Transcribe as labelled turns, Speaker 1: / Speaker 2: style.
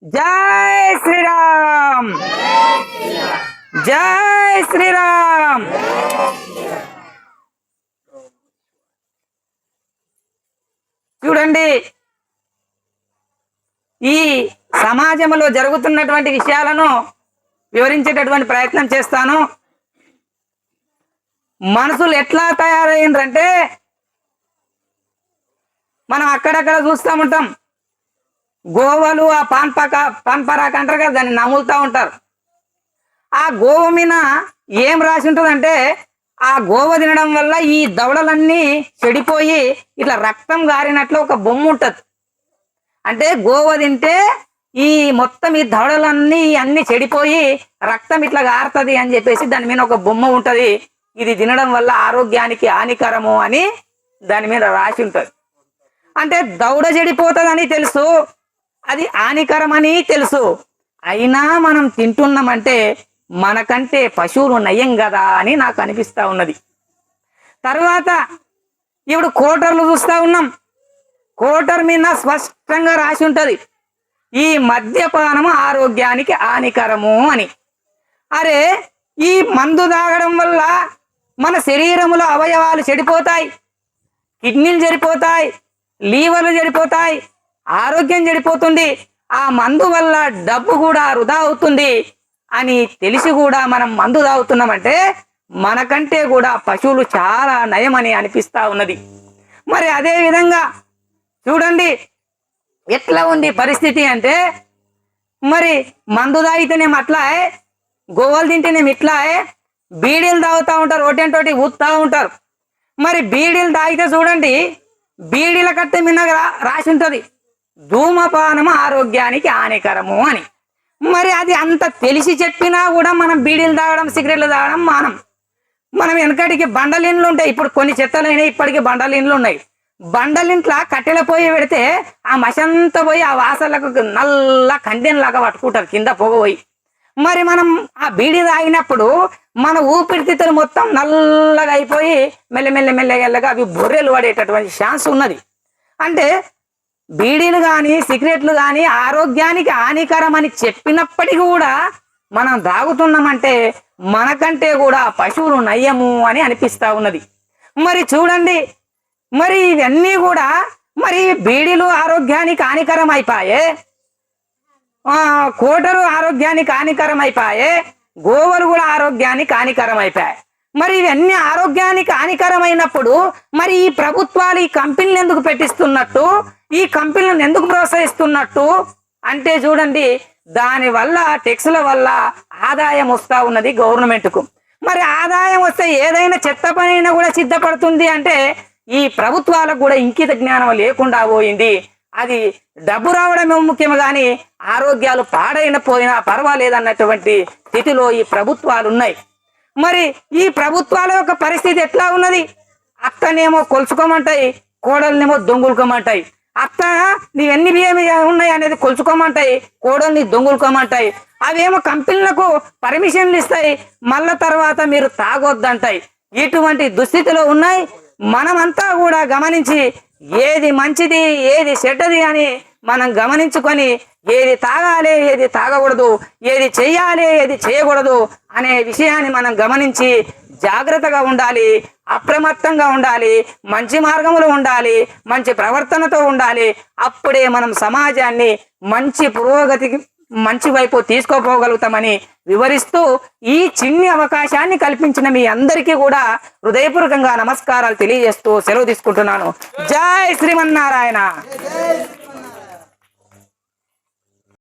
Speaker 1: జై శ్రీరామ్, జై శ్రీరామ్. చూడండి, ఈ సమాజంలో జరుగుతున్నటువంటి విషయాలను వివరించేటటువంటి ప్రయత్నం చేస్తాను. మనుషులు ఎట్లా తయారైందంటే మనం అక్కడక్కడ చూస్తూ ఉంటాం. గోవలు ఆ పాన్పరాక్ అంటారు కదా, దాన్ని నములుతూ ఉంటారు. ఆ గోవ మీద ఏం రాసి ఉంటుందంటే ఆ గోవ తినడం వల్ల ఈ దవడలన్నీ చెడిపోయి ఇట్లా రక్తం గారినట్లు ఒక బొమ్మ ఉంటుంది. అంటే గోవ తింటే ఈ మొత్తం ఈ దవడలన్నీ అన్ని చెడిపోయి రక్తం ఇట్లా గారుతుంది అని చెప్పేసి దాని మీద ఒక బొమ్మ ఉంటుంది. ఇది తినడం వల్ల ఆరోగ్యానికి హానికరము అని దాని మీద రాసి ఉంటుంది. అంటే దవడ చెడిపోతుందని తెలుసు, అది హానికరమని తెలుసు, అయినా మనం తింటున్నామంటే మనకంటే పశువులు నయం కదా అని నాకు అనిపిస్తూ ఉన్నది. తర్వాత ఇప్పుడు కోటర్లు చూస్తూ ఉన్నాం. కోటర్ మీద స్పష్టంగా రాసి ఉంటుంది ఈ మద్యపానము ఆరోగ్యానికి హానికరము అని. అరే, ఈ మందు తాగడం వల్ల మన శరీరములో అవయవాలు చెడిపోతాయి, కిడ్నీలు చెడిపోతాయి, లీవర్లు చెడిపోతాయి, ఆరోగ్యం చెడిపోతుంది, ఆ మందు వల్ల డబ్బు కూడా వృధా అవుతుంది అని తెలిసి కూడా మనం మందు తాగుతున్నామంటే మనకంటే కూడా పశువులు చాలా నయమని అనిపిస్తా ఉన్నది. మరి అదే విధంగా చూడండి ఎట్లా ఉంది పరిస్థితి అంటే, మరి మందు తాగితేనేమో అట్లా, గోవలు తింటేనేమో ఇట్లా, బీడీలు తాగుతూ ఉంటారు, ఒకటేంటోటి ఊతా ఉంటారు. మరి బీడీలు తాగితే చూడండి, బీడీల కట్టె మీద రాసి ఉంటుంది ధూమపానము ఆరోగ్యానికి హానికరము అని. మరి అది అంత తెలిసి చెప్పినా కూడా మనం బీడీలు తాగడం, సిగరెట్లు తాగడం మనం వెనకటికి బండలిన్లు ఉంటాయి. ఇప్పుడు కొన్ని చెత్తలైనా ఇప్పటికీ బండలిన్లు ఉన్నాయి. బండలింట్లా కట్టెల పోయి పెడితే ఆ మసంతా పోయి ఆ వాసనలకు నల్ల కండెన్లాగా పట్టుకుంటారు కింద పొగ పోయి. మరి మనం ఆ బీడీ తాగినప్పుడు మన ఊపిరితిత్తులు మొత్తం నల్లగా అయిపోయి మెల్లగా అవి బొర్రెలు పడేటటువంటి ఛాన్స్ ఉన్నది. అంటే బీడీలు కానీ సిగరెట్లు కానీ ఆరోగ్యానికి హానికరం అని చెప్పినప్పటికీ కూడా మనం తాగుతున్నామంటే మనకంటే కూడా పశువులు నయ్యము అని అనిపిస్తా ఉన్నది. మరి చూడండి, మరి ఇవన్నీ కూడా మరి బీడీలు ఆరోగ్యానికి హానికరం అయిపోయే, కోటరు ఆరోగ్యానికి హానికరం అయిపోయే, గోవలు కూడా ఆరోగ్యానికి హానికరం అయిపోయాయి. మరి ఇవన్నీ ఆరోగ్యానికి హానికరమైనప్పుడు మరి ఈ ప్రభుత్వాలు ఈ కంపెనీలు ఎందుకు పెట్టిస్తున్నట్టు, ఈ కంపెనీలను ఎందుకు ప్రోత్సహిస్తున్నట్టు అంటే చూడండి, దాని వల్ల టెక్స్ల వల్ల ఆదాయం వస్తూ ఉన్నది గవర్నమెంట్కు. మరి ఆదాయం వస్తే ఏదైనా చెత్త పనైనా కూడా సిద్ధపడుతుంది అంటే ఈ ప్రభుత్వాలకు కూడా ఇంకిత జ్ఞానం లేకుండా పోయింది. అది డబ్బు రావడమే ముఖ్యం కానీ ఆరోగ్యాలు పాడైన పోయినా పర్వాలేదన్నటువంటి స్థితిలో ఈ ప్రభుత్వాలు ఉన్నాయి. మరి ఈ ప్రభుత్వాల యొక్క పరిస్థితి ఎట్లా ఉన్నది? అత్తనేమో కొలుచుకోమంటాయి, కోడల్నేమో దొంగులుకోమంటాయి. అత్త నీ ఎన్ని బియ్యం ఉన్నాయి అనేది కొలుచుకోమంటాయి, కోడల్ని దొంగులుకోమంటాయి. అవేమో కంపెనీలకు పర్మిషన్లు ఇస్తాయి, మళ్ళా తర్వాత మీరు తాగొద్దంటాయి. ఇటువంటి దుస్థితిలో ఉన్నాయి. మనమంతా కూడా గమనించి ఏది మంచిది ఏది చెడ్డది అని మనం గమనించుకొని ఏది తాగాలి ఏది తాగకూడదు, ఏది చెయ్యాలి ఏది చేయకూడదు అనే విషయాన్ని మనం గమనించి జాగ్రత్తగా ఉండాలి, అప్రమత్తంగా ఉండాలి, మంచి మార్గంలో ఉండాలి, మంచి ప్రవర్తనతో ఉండాలి. అప్పుడే మనం సమాజాన్ని మంచి పురోగతికి మంచి వైపు తీసుకోపోగలుగుతామని వివరిస్తూ ఈ చిన్ని అవకాశాన్ని కల్పించిన మీ అందరికీ కూడా హృదయపూర్వకంగా నమస్కారాలు తెలియజేస్తూ సెలవు తీసుకుంటున్నాను. జై శ్రీమన్నారాయణ.